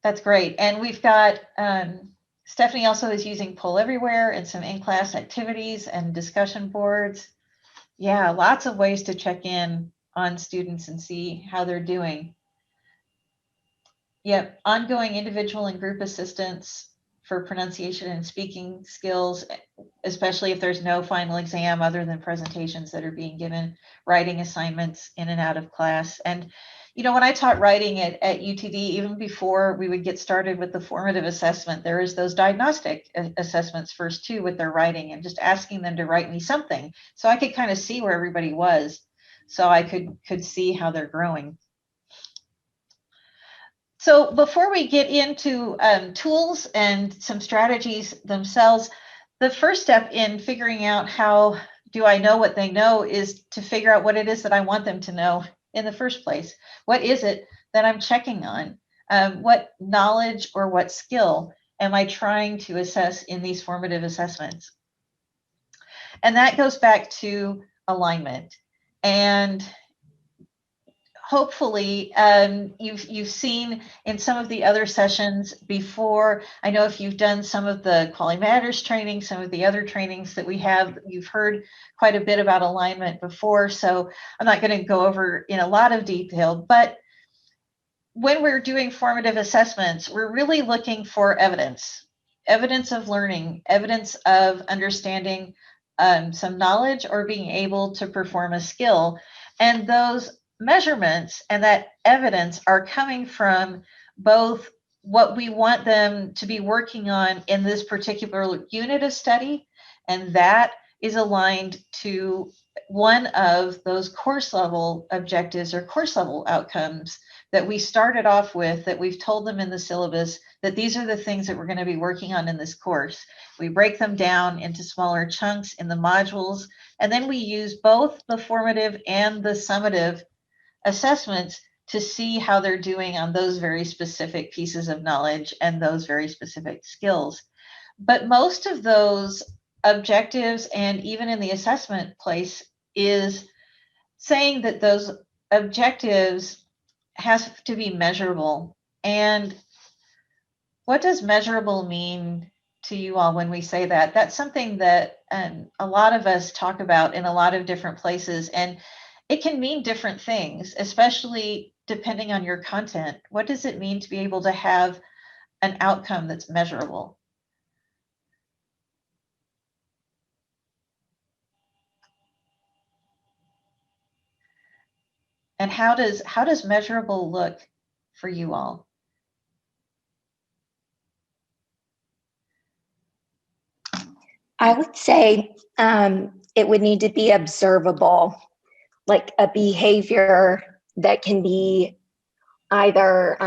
That's great. And we've got Stephanie also is using Poll Everywhere and some in-class activities and discussion boards. Yeah, lots of ways to check in on students and see how they're doing. Yep, ongoing individual and group assistance for pronunciation and speaking skills, especially if there's no final exam other than presentations that are being given, writing assignments in and out of class. And, you know, when I taught writing at UTD, even before we would get started with the formative assessment, there is those diagnostic assessments first too with their writing, and just asking them to write me something so I could kind of see where everybody was, so I could see how they're growing. So before we get into tools and some strategies themselves, the first step in figuring out how do I know what they know is to figure out what it is that I want them to know in the first place. What is it that I'm checking on? What knowledge or what skill am I trying to assess in these formative assessments? And that goes back to alignment. And hopefully you've seen in some of the other sessions before. I know if you've done some of the Quality Matters training, some of the other trainings that we have, you've heard quite a bit about alignment before, so I'm not going to go over in a lot of detail. But when we're doing formative assessments, we're really looking for evidence of learning, evidence of understanding some knowledge or being able to perform a skill. And those measurements and that evidence are coming from both what we want them to be working on in this particular unit of study, and that is aligned to one of those course level objectives or course level outcomes that we started off with, that we've told them in the syllabus that these are the things that we're going to be working on in this course. We break them down into smaller chunks in the modules, and then we use both the formative and the summative assessments to see how they're doing on those very specific pieces of knowledge and those very specific skills. But most of those objectives, and even in the assessment place, is saying that those objectives have to be measurable. And what does measurable mean to you all when we say that? That's something that a lot of us talk about in a lot of different places, and it can mean different things, especially depending on your content. What does it mean to be able to have an outcome that's measurable? And how does measurable look for you all? I would say it would need to be observable, like a behavior that can be either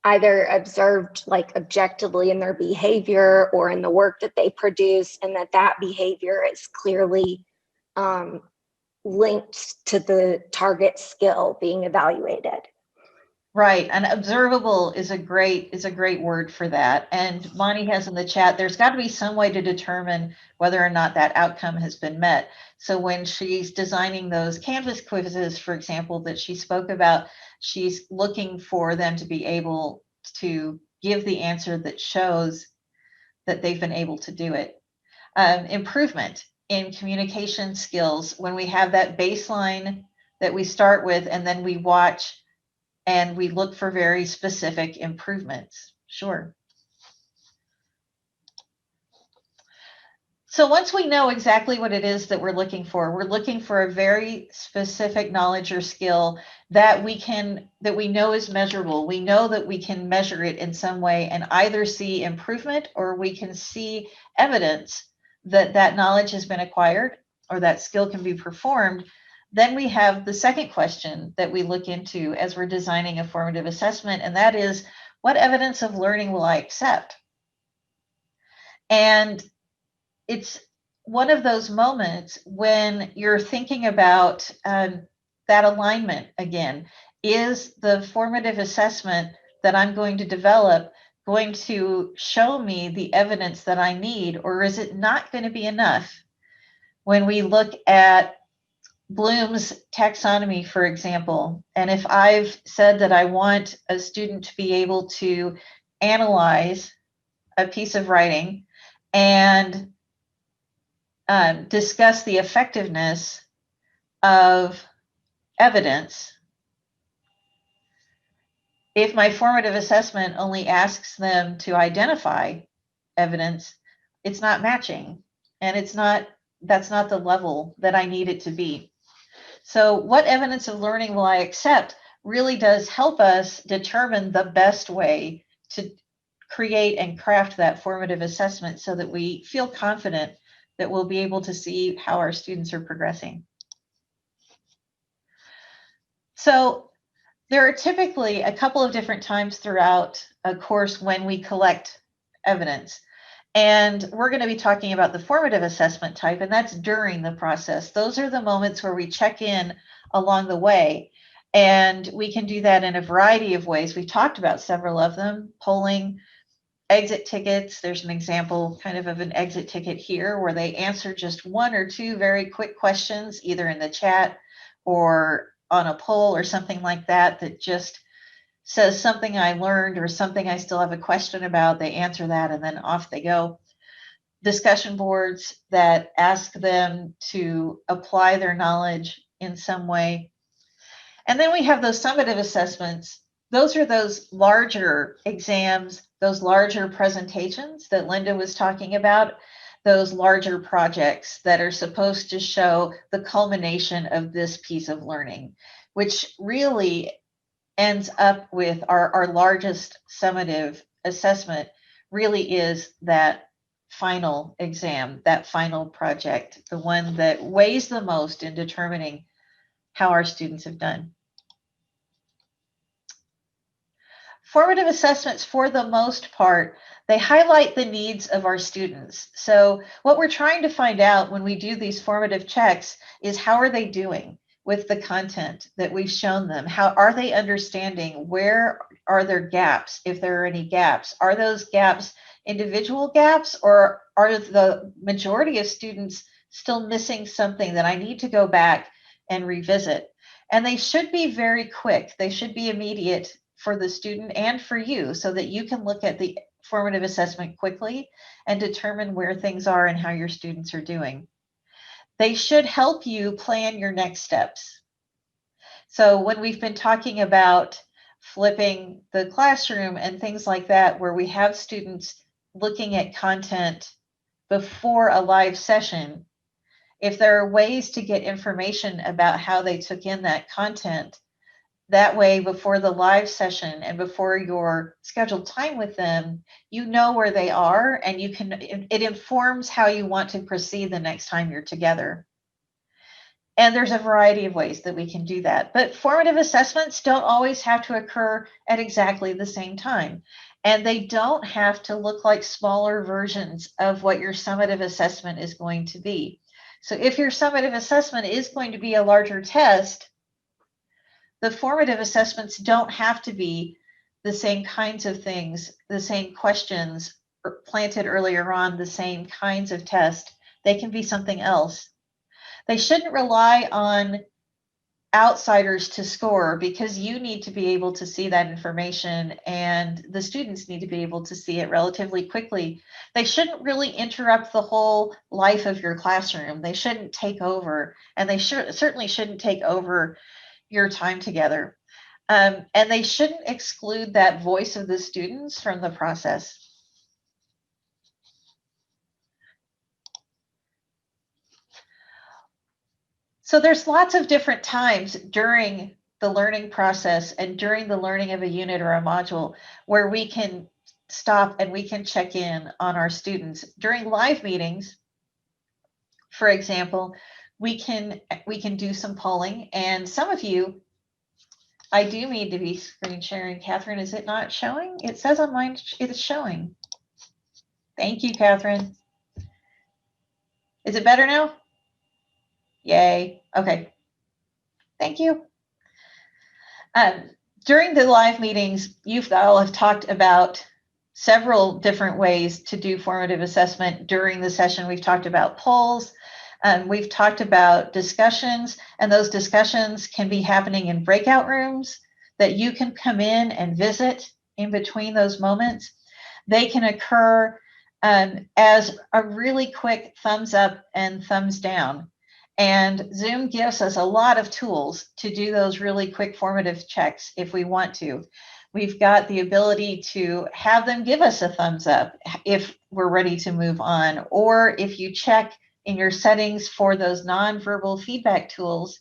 observed like objectively in their behavior or in the work that they produce, and that behavior is clearly linked to the target skill being evaluated. Right, and observable is a great word for that. And Monty has in the chat, there's got to be some way to determine whether or not that outcome has been met. So when she's designing those Canvas quizzes, for example, that she spoke about, she's looking for them to be able to give the answer that shows that they've been able to do it. Improvement in communication skills, when we have that baseline that we start with, and then we watch and we look for very specific improvements. Sure. So once we know exactly what it is that we're looking for a very specific knowledge or skill that we know is measurable. We know that we can measure it in some way and either see improvement, or we can see evidence that that knowledge has been acquired or that skill can be performed. Then we have the second question that we look into as we're designing a formative assessment, and that is, what evidence of learning will I accept? And it's one of those moments when you're thinking about that alignment again. Is the formative assessment that I'm going to develop going to show me the evidence that I need, or is it not going to be enough? When we look at Bloom's taxonomy, for example, and if I've said that I want a student to be able to analyze a piece of writing and discuss the effectiveness of evidence, if my formative assessment only asks them to identify evidence, it's not matching, and that's not the level that I need it to be. So what evidence of learning will I accept really does help us determine the best way to create and craft that formative assessment so that we feel confident that we'll be able to see how our students are progressing. So there are typically a couple of different times throughout a course when we collect evidence. And we're going to be talking about the formative assessment type, and that's during the process. Those are the moments where we check in along the way. And we can do that in a variety of ways. We've talked about several of them: polling, exit tickets. There's an example kind of an exit ticket here where they answer just one or two very quick questions, either in the chat or on a poll or something like that, that just says something I learned or something I still have a question about. They answer that and then off they go. Discussion boards that ask them to apply their knowledge in some way. And then we have those summative assessments. Those are those larger exams, those larger presentations that Linda was talking about, those larger projects that are supposed to show the culmination of this piece of learning, which really ends up with our largest summative assessment really is that final exam, that final project, the one that weighs the most in determining how our students have done. Formative assessments, for the most part, they highlight the needs of our students. So what we're trying to find out when we do these formative checks is, how are they doing with the content that we've shown them? How are they understanding? Where are there gaps, if there are any gaps? Are those gaps individual gaps, or are the majority of students still missing something that I need to go back and revisit? And they should be very quick. They should be immediate for the student and for you, so that you can look at the formative assessment quickly and determine where things are and how your students are doing. They should help you plan your next steps. So when we've been talking about flipping the classroom and things like that, where we have students looking at content before a live session, if there are ways to get information about how they took in that content, that way, before the live session and before your scheduled time with them, you know where they are, and you can, it informs how you want to proceed the next time you're together. And there's a variety of ways that we can do that. But formative assessments don't always have to occur at exactly the same time. And they don't have to look like smaller versions of what your summative assessment is going to be. So if your summative assessment is going to be a larger test, the formative assessments don't have to be the same kinds of things, the same questions planted earlier on, the same kinds of tests. They can be something else. They shouldn't rely on outsiders to score, because you need to be able to see that information and the students need to be able to see it relatively quickly. They shouldn't really interrupt the whole life of your classroom. They shouldn't take over, and they certainly shouldn't take over your time together. And they shouldn't exclude that voice of the students from the process. So there's lots of different times during the learning process and during the learning of a unit or a module where we can stop and we can check in on our students. During live meetings, for example, we can do some polling, and some of you, I do need to be screen sharing. Catherine, is it not showing? It says on mine it is showing. Thank you, Catherine. Is it better now? Yay. Okay. Thank you. During the live meetings, you all have talked about several different ways to do formative assessment during the session. We've talked about polls. We've talked about discussions, and those discussions can be happening in breakout rooms that you can come in and visit in between those moments. They can occur as a really quick thumbs up and thumbs down. And Zoom gives us a lot of tools to do those really quick formative checks if we want to. We've got the ability to have them give us a thumbs up if we're ready to move on, or if you check in your settings for those nonverbal feedback tools,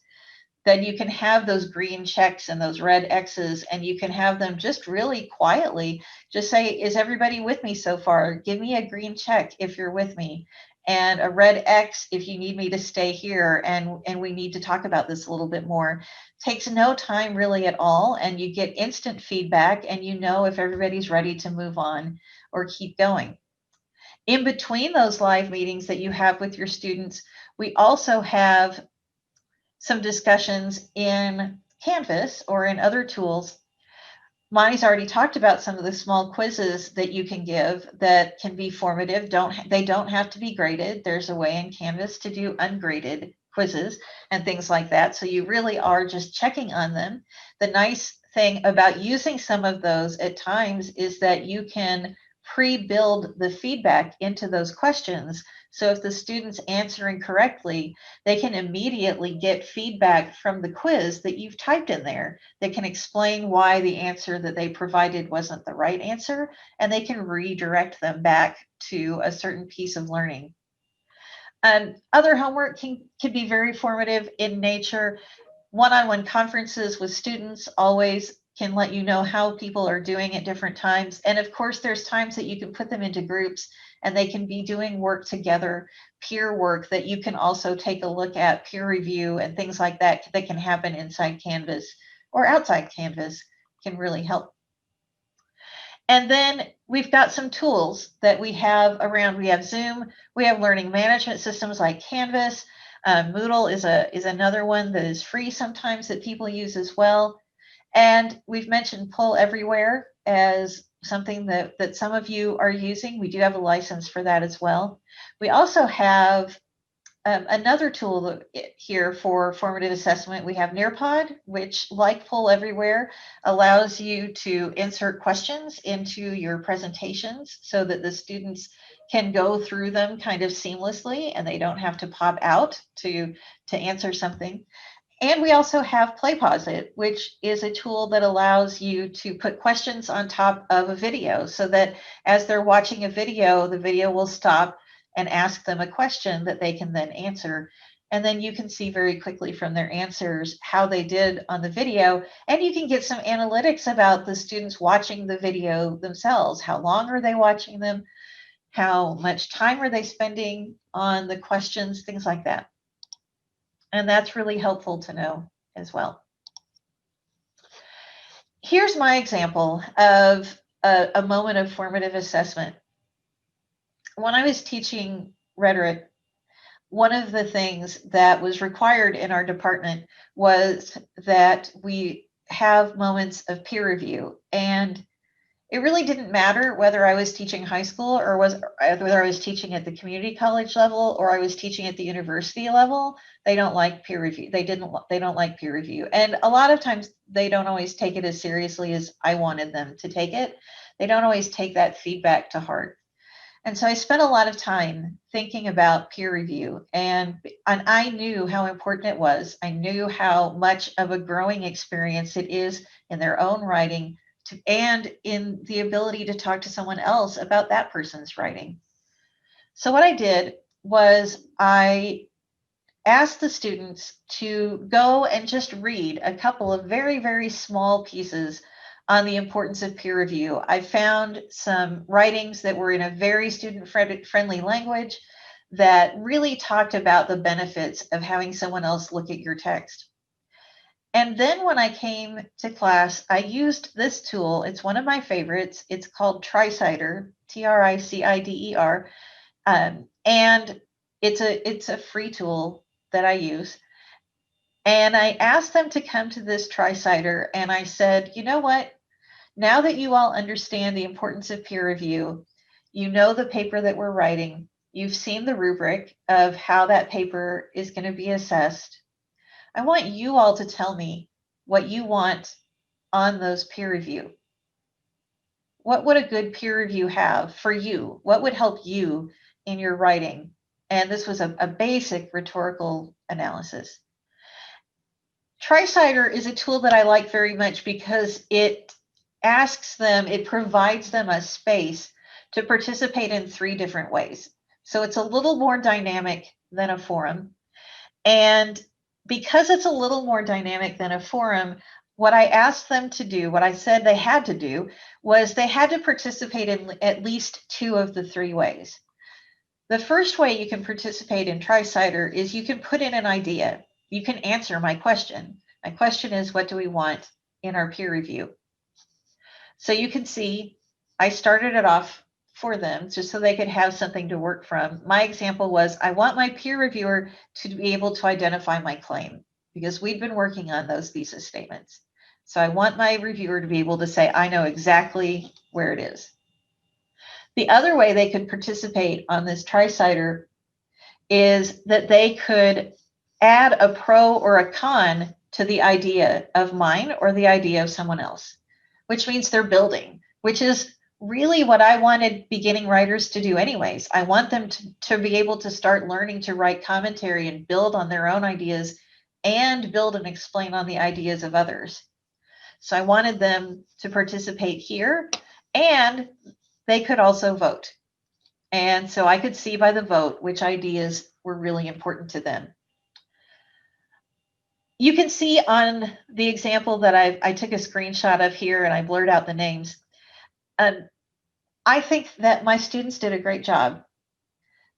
then you can have those green checks and those red X's, and you can have them just really quietly just say, is everybody with me so far? Give me a green check if you're with me, and a red X if you need me to stay here and we need to talk about this a little bit more. Takes no time really at all, and you get instant feedback, and you know if everybody's ready to move on or keep going. In between those live meetings that you have with your students, we also have some discussions in Canvas or in other tools. Monty's already talked about some of the small quizzes that you can give that can be formative. They don't have to be graded. There's a way in Canvas to do ungraded quizzes and things like that. So you really are just checking on them. The nice thing about using some of those at times is that you can pre-build the feedback into those questions. So if the student's answering correctly, they can immediately get feedback from the quiz that you've typed in there. They can explain why the answer that they provided wasn't the right answer, and they can redirect them back to a certain piece of learning. And other homework can be very formative in nature. One-on-one conferences with students always can let you know how people are doing at different times. And of course, there's times that you can put them into groups and they can be doing work together, peer work that you can also take a look at, peer review and things like that that can happen inside Canvas or outside Canvas can really help. And then we've got some tools that we have around. We have Zoom, we have learning management systems like Canvas. Moodle is another one that is free sometimes that people use as well. And we've mentioned Pull Everywhere as something that some of you are using. We do have a license for that as well. We also have another tool here for formative assessment. We have Nearpod, which, like Pull Everywhere, allows you to insert questions into your presentations so that the students can go through them kind of seamlessly and they don't have to pop out to answer something. And we also have Playposit, which is a tool that allows you to put questions on top of a video so that as they're watching a video, the video will stop and ask them a question that they can then answer. And then you can see very quickly from their answers how they did on the video. And you can get some analytics about the students watching the video themselves. How long are they watching them? How much time are they spending on the questions? Things like that. And that's really helpful to know as well. Here's my example of a moment of formative assessment. When I was teaching rhetoric, one of the things that was required in our department was that we have moments of peer review. And it really didn't matter whether I was teaching high school or whether I was teaching at the community college level or I was teaching at the university level. They don't like peer review. They don't like peer review. And a lot of times they don't always take it as seriously as I wanted them to take it. They don't always take that feedback to heart. And so I spent a lot of time thinking about peer review, and I knew how important it was. I knew how much of a growing experience it is in their own writing and in the ability to talk to someone else about that person's writing. So what I did was I asked the students to go and just read a couple of very, very small pieces on the importance of peer review. I found some writings that were in a very student-friendly language that really talked about the benefits of having someone else look at your text. And then when I came to class, I used this tool. It's one of my favorites. It's called TriCider, TRICIDER, and it's a free tool that I use. And I asked them to come to this TriCider, and I said, you know what? Now that you all understand the importance of peer review, you know the paper that we're writing, You've seen the rubric of how that paper is going to be assessed. I want you all to tell me what you want on those peer review. What would a good peer review have for you? What would help you in your writing? And this was a basic rhetorical analysis. Tri-Cider is a tool that I like very much because it provides them a space to participate in 3 different ways. So it's a little more dynamic than a forum. And because it's a little more dynamic than a forum, what I asked them to do, what I said they had to do, was they had to participate in at least 2 of the 3 ways. The first way you can participate in Tri-Cider is you can put in an idea. You can answer my question. My question is, what do we want in our peer review? So you can see I started it off for them just so they could have something to work from. My example was, I want my peer reviewer to be able to identify my claim, because we'd been working on those thesis statements. So I want my reviewer to be able to say, I know exactly where it is. The other way they could participate on this Tri-Cider is that they could add a pro or a con to the idea of mine or the idea of someone else, which means they're building, which is really what I wanted beginning writers to do anyways. I want them to be able to start learning to write commentary and build on their own ideas and build and explain on the ideas of others. So I wanted them to participate here, and they could also vote. And so I could see by the vote which ideas were really important to them. You can see on the example that I took a screenshot of here and I blurred out the names. I think that my students did a great job.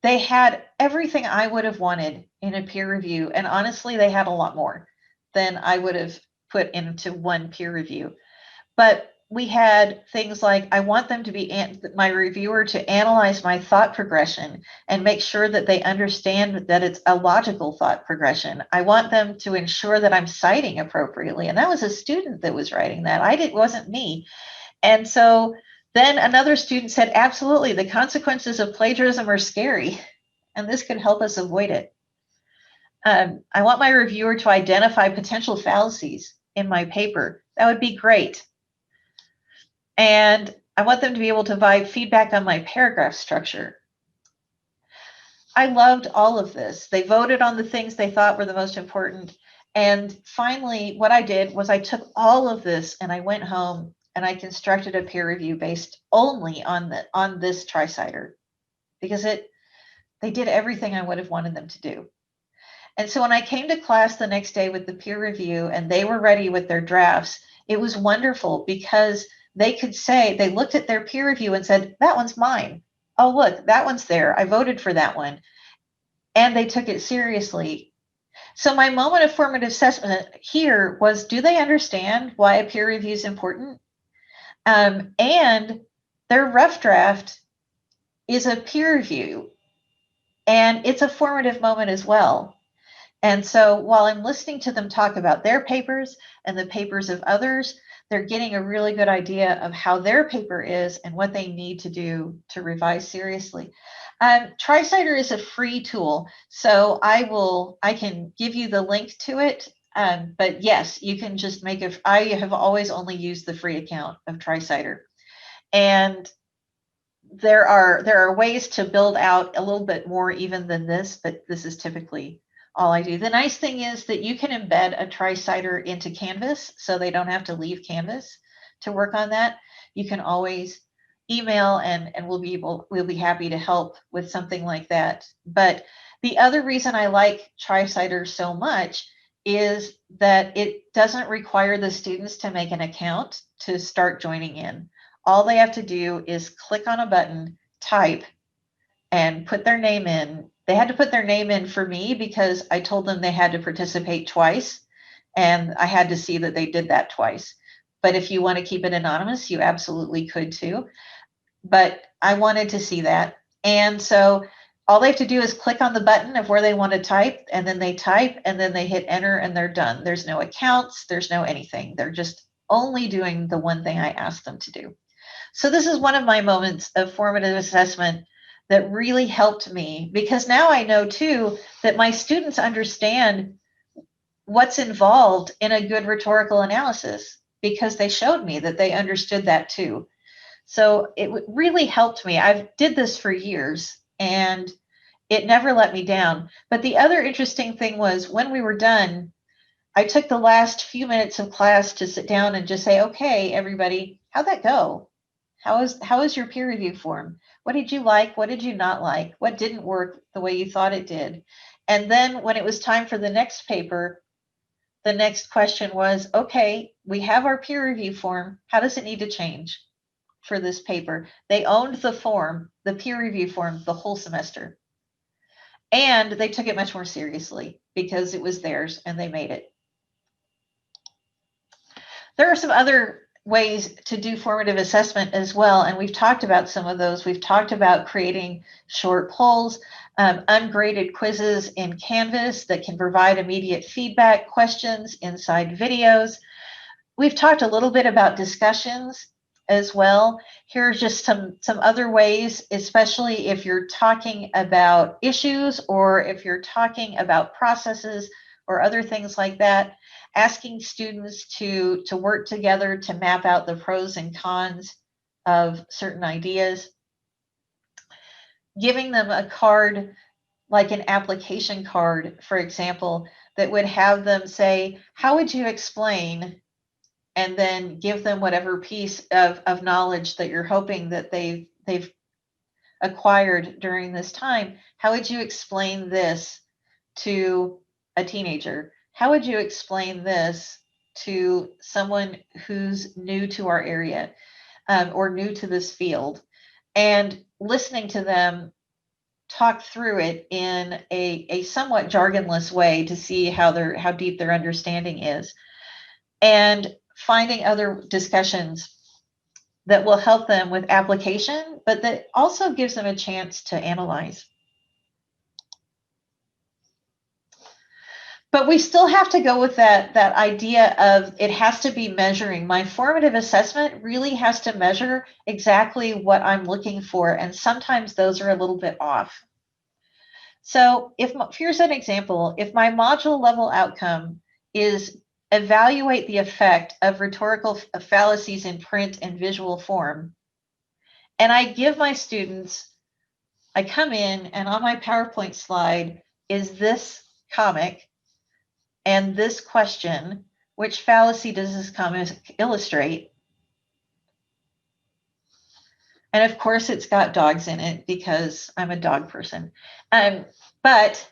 They had everything I would have wanted in a peer review. And honestly, they had a lot more than I would have put into one peer review. But we had things like, I want them to be my reviewer to analyze my thought progression and make sure that they understand that it's a logical thought progression. I want them to ensure that I'm citing appropriately. And that was a student that was writing that. It wasn't me. And so then another student said, absolutely, the consequences of plagiarism are scary, and this could help us avoid it. I want my reviewer to identify potential fallacies in my paper. That would be great. And I want them to be able to provide feedback on my paragraph structure. I loved all of this. They voted on the things they thought were the most important. And finally, what I did was I took all of this and I went home and I constructed a peer review based only on this Tri-Cider, because they did everything I would have wanted them to do. And so when I came to class the next day with the peer review and they were ready with their drafts, it was wonderful because they could say, they looked at their peer review and said, that one's mine. Oh, look, that one's there. I voted for that one. And they took it seriously. So my moment of formative assessment here was, do they understand why a peer review is important? And their rough draft is a peer review, and it's a formative moment as well. And so while I'm listening to them talk about their papers and the papers of others, they're getting a really good idea of how their paper is and what they need to do to revise seriously. Tri-Cider is a free tool, so I can give you the link to it. But yes, you can just I have always only used the free account of Tri-Cider. And there are ways to build out a little bit more even than this, but this is typically all I do. The nice thing is that you can embed a Tri-Cider into Canvas, so they don't have to leave Canvas to work on that. You can always email and we'll be happy to help with something like that. But the other reason I like Tri-Cider so much is that it doesn't require the students to make an account to start joining in. All they have to do is click on a button, type, and put their name in. They had to put their name in for me because I told them they had to participate twice, and I had to see that they did that twice. But if you want to keep it anonymous, you absolutely could too. But I wanted to see that. And so all they have to do is click on the button of where they want to type, and then they type, and then they hit enter, and they're done. There's no accounts, there's no anything. They're just only doing the one thing I asked them to do. So this is one of my moments of formative assessment that really helped me, because now I know too that my students understand what's involved in a good rhetorical analysis, because they showed me that they understood that too. So it really helped me. I did this for years and it never let me down. But the other interesting thing was, when we were done, I took the last few minutes of class to sit down and just say, okay, everybody, how'd that go? How is your peer review form? What did you like? What did you not like? What didn't work the way you thought it did? And then when it was time for the next paper, the next question was, okay, we have our peer review form. How does it need to change for this paper? They owned the form, the peer review form, the whole semester. And they took it much more seriously because it was theirs and they made it. There are some other ways to do formative assessment as well, and we've talked about some of those. We've talked about creating short polls, ungraded quizzes in Canvas that can provide immediate feedback, questions inside videos. We've talked a little bit about discussions as well. Here are just some other ways, especially if you're talking about issues or if you're talking about processes or other things like that. Asking students to work together to map out the pros and cons of certain ideas. Giving them a card, like an application card, for example, that would have them say, how would you explain, and then give them whatever piece of knowledge that you're hoping that they've acquired during this time. How would you explain this to a teenager? How would you explain this to someone who's new to our area, or new to this field? And listening to them talk through it in a somewhat jargonless way to see how deep their understanding is, and finding other discussions that will help them with application, but that also gives them a chance to analyze. But we still have to go with that idea of it has to be measuring. My formative assessment really has to measure exactly what I'm looking for, and sometimes those are a little bit off. So here's an example. If my module level outcome is evaluate the effect of rhetorical fallacies in print and visual form, and I give my students, I come in and on my PowerPoint slide is this comic and this question, which fallacy does this comic illustrate? And of course it's got dogs in it because I'm a dog person. But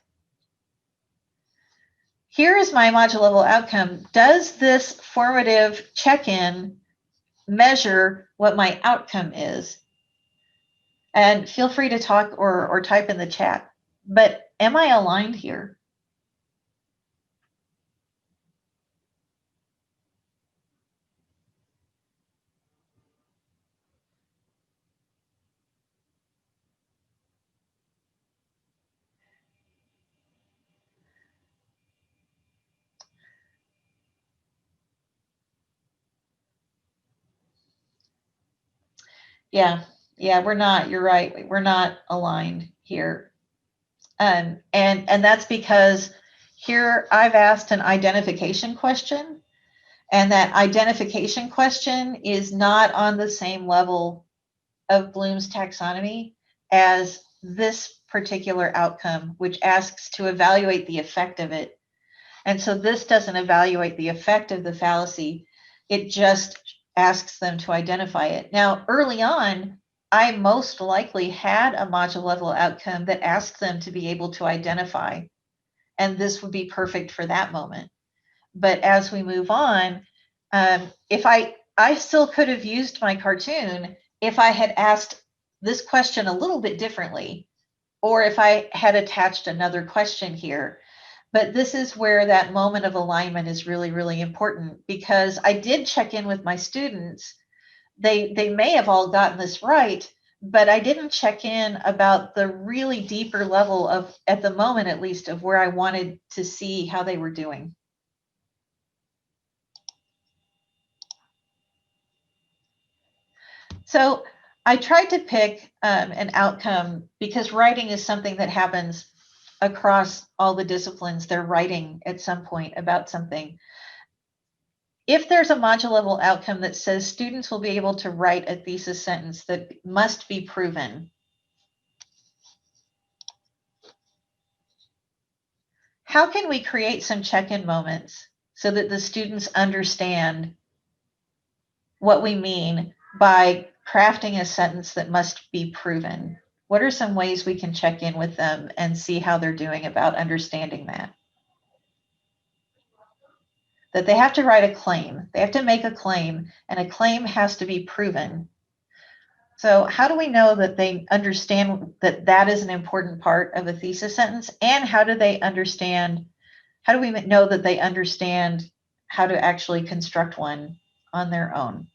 here is my module level outcome. Does this formative check-in measure what my outcome is? And feel free to talk or type in the chat. But am I aligned here? Yeah, we're not. You're right. We're not aligned here. And that's because here I've asked an identification question, and that identification question is not on the same level of Bloom's taxonomy as this particular outcome, which asks to evaluate the effect of it. And so this doesn't evaluate the effect of the fallacy. It just asks them to identify it. Now, early on, I most likely had a module level outcome that asked them to be able to identify, and this would be perfect for that moment. But as we move on, if I still could have used my cartoon if I had asked this question a little bit differently, or if I had attached another question here. But this is where that moment of alignment is really, really important, because I did check in with my students. They may have all gotten this right, but I didn't check in about the really deeper level of, at the moment at least, of where I wanted to see how they were doing. So I tried to pick an outcome because writing is something that happens across all the disciplines. They're writing at some point about something. If there's a module level outcome that says students will be able to write a thesis sentence that must be proven, how can we create some check-in moments so that the students understand what we mean by crafting a sentence that must be proven? What are some ways we can check in with them and see how they're doing about understanding that? That they have to write a claim. They have to make a claim, and a claim has to be proven. So how do we know that they understand that that is an important part of a thesis sentence? And how do we know that they understand how to actually construct one on their own?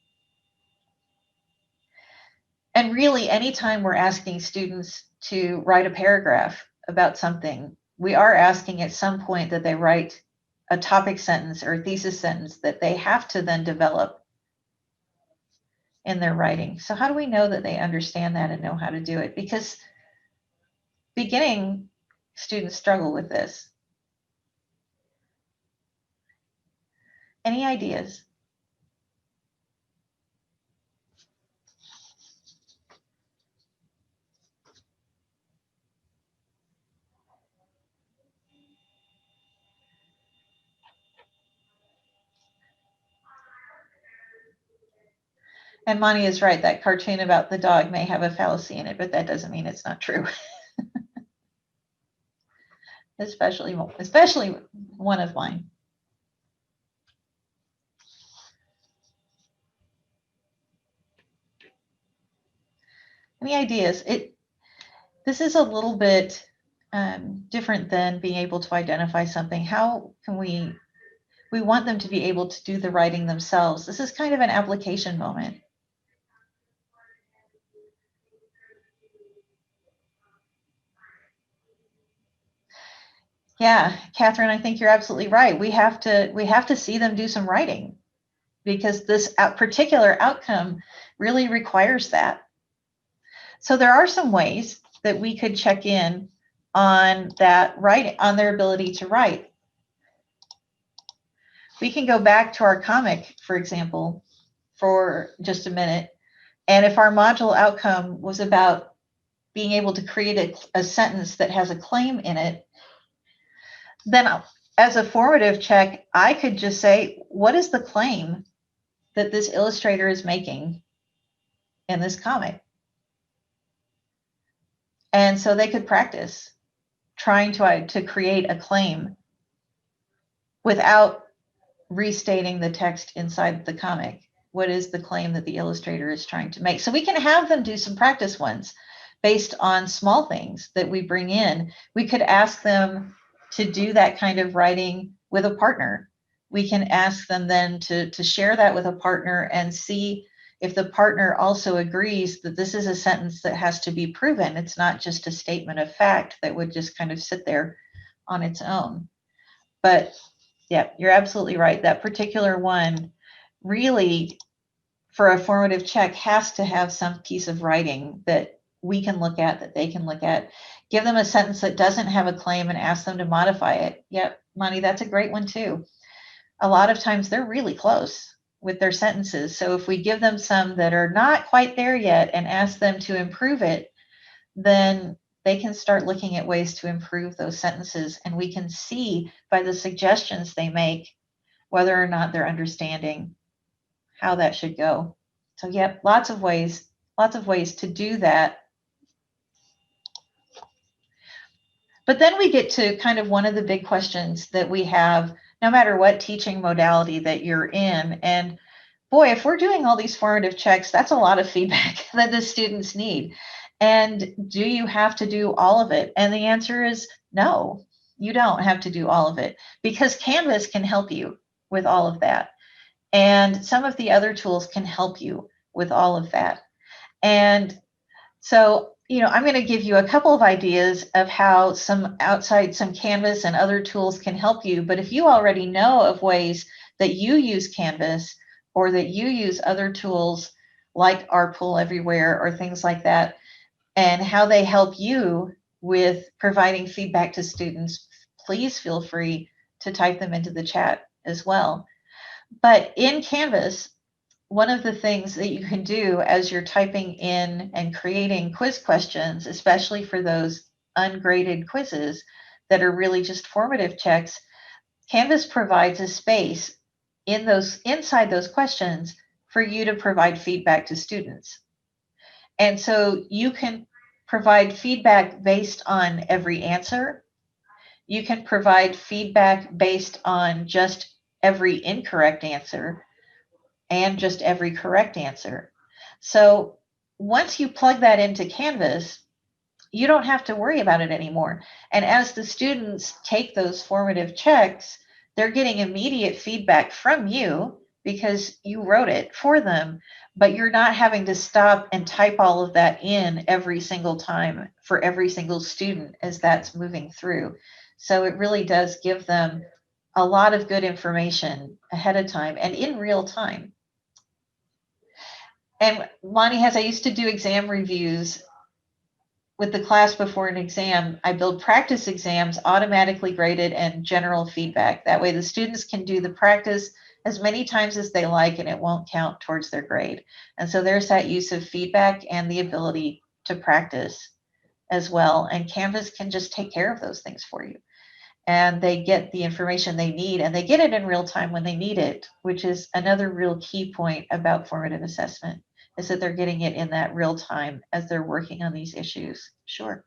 And really, anytime we're asking students to write a paragraph about something, we are asking at some point that they write a topic sentence or a thesis sentence that they have to then develop in their writing. So how do we know that they understand that and know how to do it? Because beginning students struggle with this. Any ideas? And Monty is right. That cartoon about the dog may have a fallacy in it, but that doesn't mean it's not true. especially one of mine. Any ideas? This is a little bit different than being able to identify something. How can we want them to be able to do the writing themselves. This is kind of an application moment. Yeah, Catherine, I think you're absolutely right. We have to see them do some writing because this particular outcome really requires that. So there are some ways that we could check in on that writing, on their ability to write. We can go back to our comic, for example, for just a minute. And if our module outcome was about being able to create a sentence that has a claim in it, then as a formative check, I could just say, what is the claim that this illustrator is making in this comic? And so they could practice trying to create a claim without restating the text inside the comic. What is the claim that the illustrator is trying to make? So we can have them do some practice ones based on small things that we bring in. We could ask them to do that kind of writing with a partner. We can ask them then to share that with a partner and see if the partner also agrees that this is a sentence that has to be proven. It's not just a statement of fact that would just kind of sit there on its own. But yeah, you're absolutely right. That particular one really, for a formative check, has to have some piece of writing that we can look at, that they can look at. Give them a sentence that doesn't have a claim and ask them to modify it. Yep, Monty, that's a great one too. A lot of times they're really close with their sentences. So if we give them some that are not quite there yet and ask them to improve it, then they can start looking at ways to improve those sentences. And we can see by the suggestions they make whether or not they're understanding how that should go. So yep, lots of ways to do that. But then we get to kind of one of the big questions that we have, no matter what teaching modality that you're in. And boy, if we're doing all these formative checks, that's a lot of feedback that the students need. And do you have to do all of it? And the answer is no, you don't have to do all of it, because Canvas can help you with all of that. And some of the other tools can help you with all of that. And so, I'm going to give you a couple of ideas of how some Canvas and other tools can help you. But if you already know of ways that you use Canvas or that you use other tools like our Pool Everywhere or things like that, and how they help you with providing feedback to students, please feel free to type them into the chat as well. But in Canvas, one of the things that you can do as you're typing in and creating quiz questions, especially for those ungraded quizzes that are really just formative checks, Canvas provides a space in inside those questions for you to provide feedback to students. And so you can provide feedback based on every answer. You can provide feedback based on just every incorrect answer and just every correct answer. So once you plug that into Canvas, you don't have to worry about it anymore. And as the students take those formative checks, they're getting immediate feedback from you because you wrote it for them, but you're not having to stop and type all of that in every single time for every single student as that's moving through. So it really does give them a lot of good information ahead of time and in real time. And Lonnie, as I used to do exam reviews with the class before an exam, I build practice exams automatically graded and general feedback. That way the students can do the practice as many times as they like and it won't count towards their grade. And so there's that use of feedback and the ability to practice as well. And Canvas can just take care of those things for you. And they get the information they need and they get it in real time when they need it, which is another real key point about formative assessment, is that they're getting it in that real time as they're working on these issues. Sure.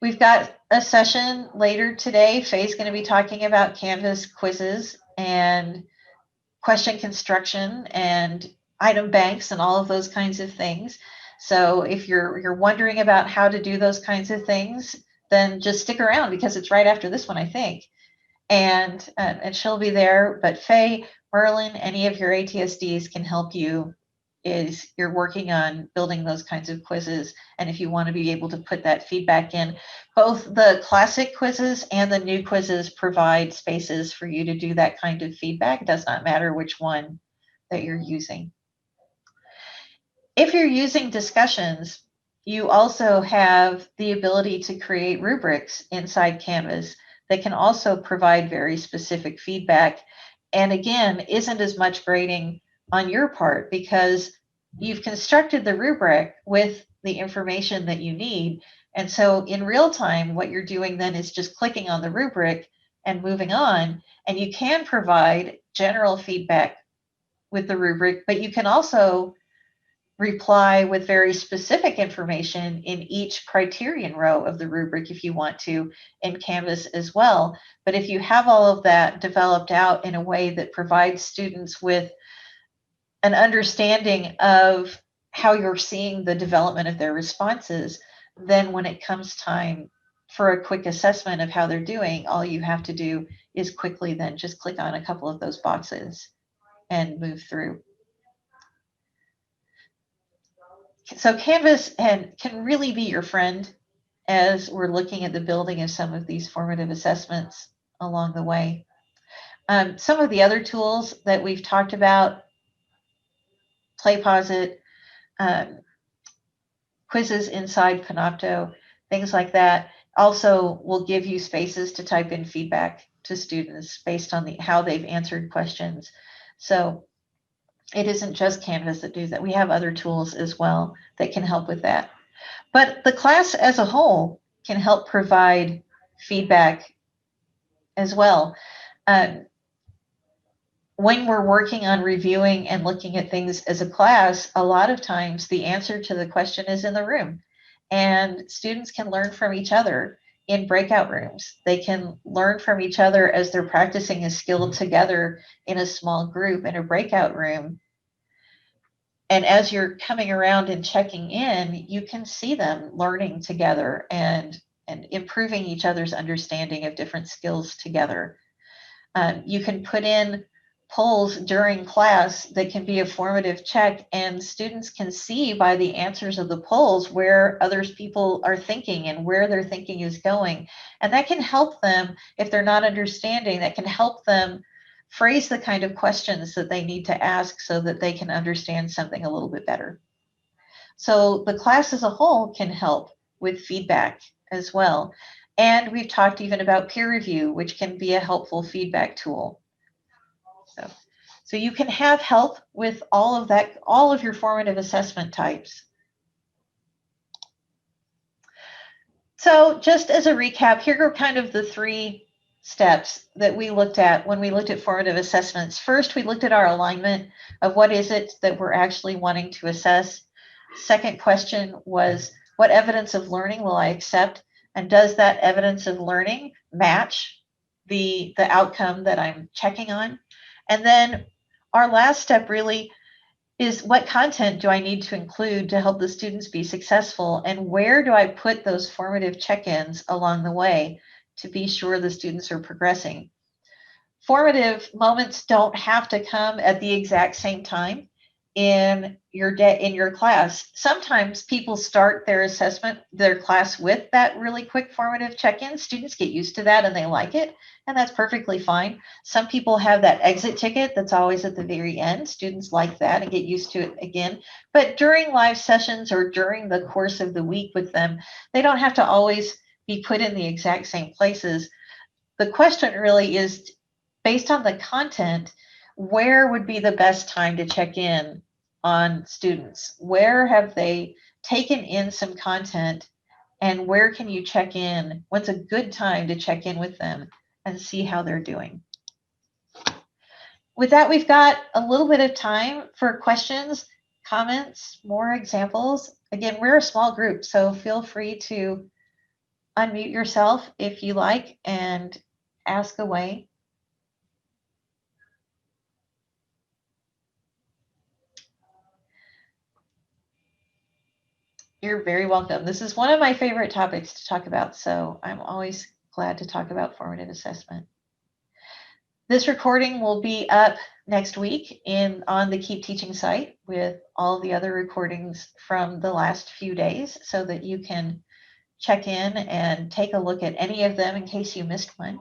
We've got a session later today. Faye's going to be talking about Canvas quizzes and question construction and item banks and all of those kinds of things. So if you're wondering about how to do those kinds of things, then just stick around because it's right after this one, I think. And she'll be there. But Faye, Merlin, any of your ATSDs can help you as you're working on building those kinds of quizzes. And if you want to be able to put that feedback in, both the classic quizzes and the new quizzes provide spaces for you to do that kind of feedback. It does not matter which one that you're using. If you're using discussions, you also have the ability to create rubrics inside Canvas that can also provide very specific feedback. And again, isn't as much grading on your part because you've constructed the rubric with the information that you need. And so in real time, what you're doing then is just clicking on the rubric and moving on. And you can provide general feedback with the rubric, but you can also reply with very specific information in each criterion row of the rubric if you want to in Canvas as well. But if you have all of that developed out in a way that provides students with an understanding of how you're seeing the development of their responses, then when it comes time for a quick assessment of how they're doing, all you have to do is quickly then just click on a couple of those boxes and move through. So Canvas can really be your friend as we're looking at the building of some of these formative assessments along the way. Some of the other tools that we've talked about, Playposit, quizzes inside Panopto, things like that, also will give you spaces to type in feedback to students based on how they've answered questions. So it isn't just Canvas that does that. We have other tools as well that can help with that. But the class as a whole can help provide feedback as well. When we're working on reviewing and looking at things as a class, a lot of times the answer to the question is in the room. And students can learn from each other in breakout rooms. They can learn from each other as they're practicing a skill together in a small group in a breakout room. And as you're coming around and checking in, you can see them learning together and improving each other's understanding of different skills together. You can put in polls during class that can be a formative check, and students can see by the answers of the polls where others people are thinking and where their thinking is going. And that can help them, if they're not understanding, that can help them phrase the kind of questions that they need to ask so that they can understand something a little bit better. So the class as a whole can help with feedback as well. And we've talked even about peer review, which can be a helpful feedback tool. So you can have help with all of that, all of your formative assessment types. So just as a recap, here are kind of the 3 steps that we looked at when we looked at formative assessments. First, we looked at our alignment of what is it that we're actually wanting to assess. Second question was, what evidence of learning will I accept? And does that evidence of learning match the outcome that I'm checking on? And then our last step really is, what content do I need to include to help the students be successful? And where do I put those formative check-ins along the way to be sure the students are progressing? Formative moments don't have to come at the exact same time in your day, in your class. Sometimes people start their class with that really quick formative check-in. Students get used to that and they like it, and that's perfectly fine. Some people have that exit ticket that's always at the very end. Students like that and get used to it again. But during live sessions or during the course of the week with them, they don't have to always be put in the exact same places. The question really is, based on the content, where would be the best time to check in on students? Where have they taken in some content, and where can you check in? What's a good time to check in with them and see how they're doing? With that, we've got a little bit of time for questions, comments, more examples. Again, we're a small group, so feel free to unmute yourself if you like and ask away. You're very welcome. This is one of my favorite topics to talk about, so I'm always glad to talk about formative assessment. This recording will be up next week on the Keep Teaching site with all the other recordings from the last few days, so that you can check in and take a look at any of them in case you missed one.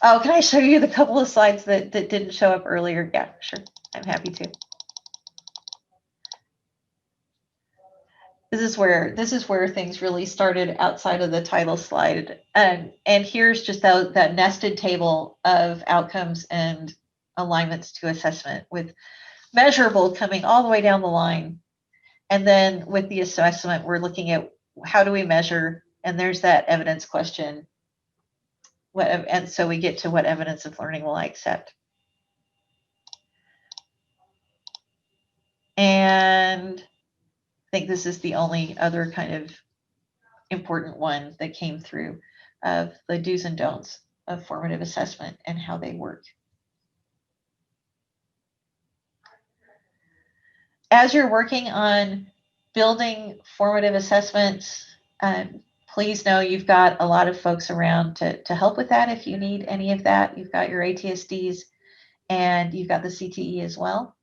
Oh, can I show you the couple of slides that didn't show up earlier? Yeah, sure. I'm happy to. This is where things really started outside of the title slide. And here's just that nested table of outcomes and alignments to assessment, with measurable coming all the way down the line. And then with the assessment, we're looking at how do we measure, and there's that evidence question. And so we get to what evidence of learning will I accept? And I think this is the only other kind of important one that came through of the do's and don'ts of formative assessment and how they work. As you're working on building formative assessments, please know you've got a lot of folks around to help with that. If you need any of that, you've got your ATSDs and you've got the CTE as well.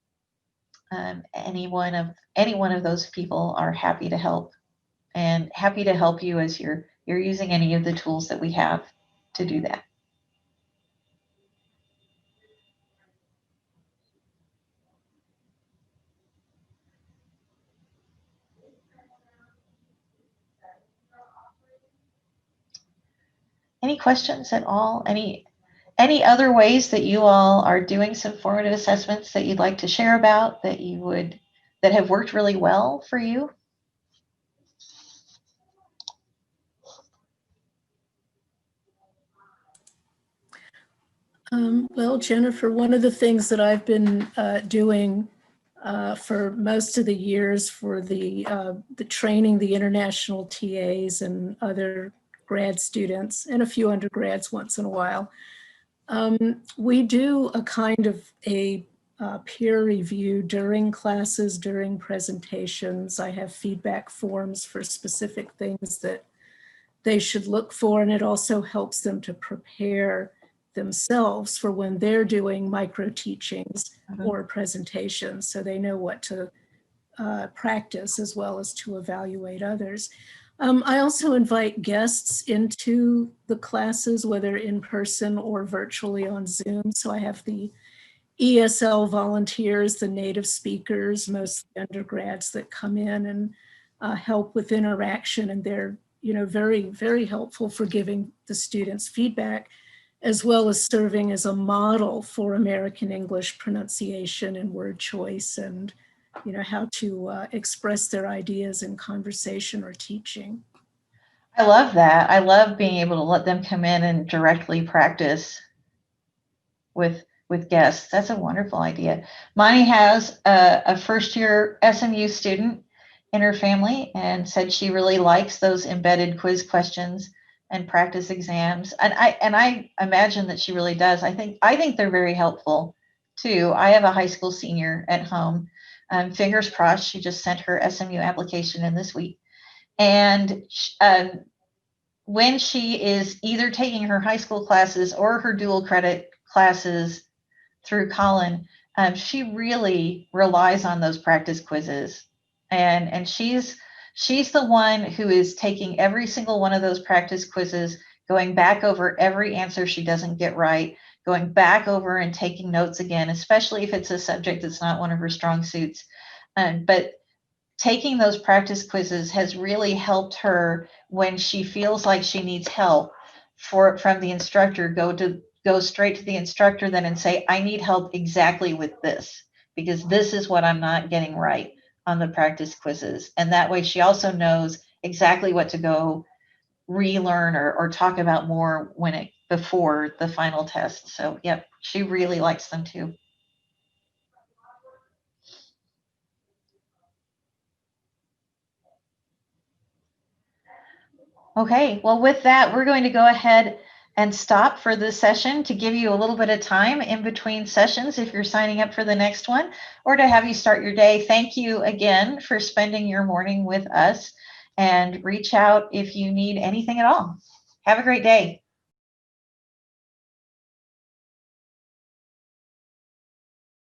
Any one of those people are happy to help, and happy to help you as you're using any of the tools that we have to do that. Any questions at all? Any other ways that you all are doing some formative assessments that you'd like to share about, that have worked really well for you? Well, Jennifer, one of the things that I've been doing for most of the years for the training, the international TAs and other grad students and a few undergrads once in a while, we do a kind of a peer review during classes, during presentations. I have feedback forms for specific things that they should look for, and it also helps them to prepare themselves for when they're doing micro teachings or presentations, so they know what to practice as well as to evaluate others. I also invite guests into the classes, whether in person or virtually on Zoom. So I have the ESL volunteers, the native speakers, mostly undergrads that come in and help with interaction. And they're, very, very helpful for giving the students feedback, as well as serving as a model for American English pronunciation and word choice, and how to express their ideas in conversation or teaching. I love that. I love being able to let them come in and directly practice with guests. That's a wonderful idea. Monty has a first year SMU student in her family and said she really likes those embedded quiz questions and practice exams. And I imagine that she really does. I think they're very helpful too. I have a high school senior at home. Fingers crossed, she just sent her SMU application in this week. And when she is either taking her high school classes or her dual credit classes through Colin, she really relies on those practice quizzes. And she's the one who is taking every single one of those practice quizzes, going back over every answer she doesn't get right, going back over and taking notes again, especially if it's a subject that's not one of her strong suits. But taking those practice quizzes has really helped her when she feels like she needs help from the instructor, go straight to the instructor then and say, I need help exactly with this, because this is what I'm not getting right on the practice quizzes. And that way she also knows exactly what to go relearn or talk about more before the final test. So yep, she really likes them too. Okay, well, with that, we're going to go ahead and stop for this session to give you a little bit of time in between sessions if you're signing up for the next one, or to have you start your day. Thank you again for spending your morning with us, and reach out if you need anything at all. Have a great day.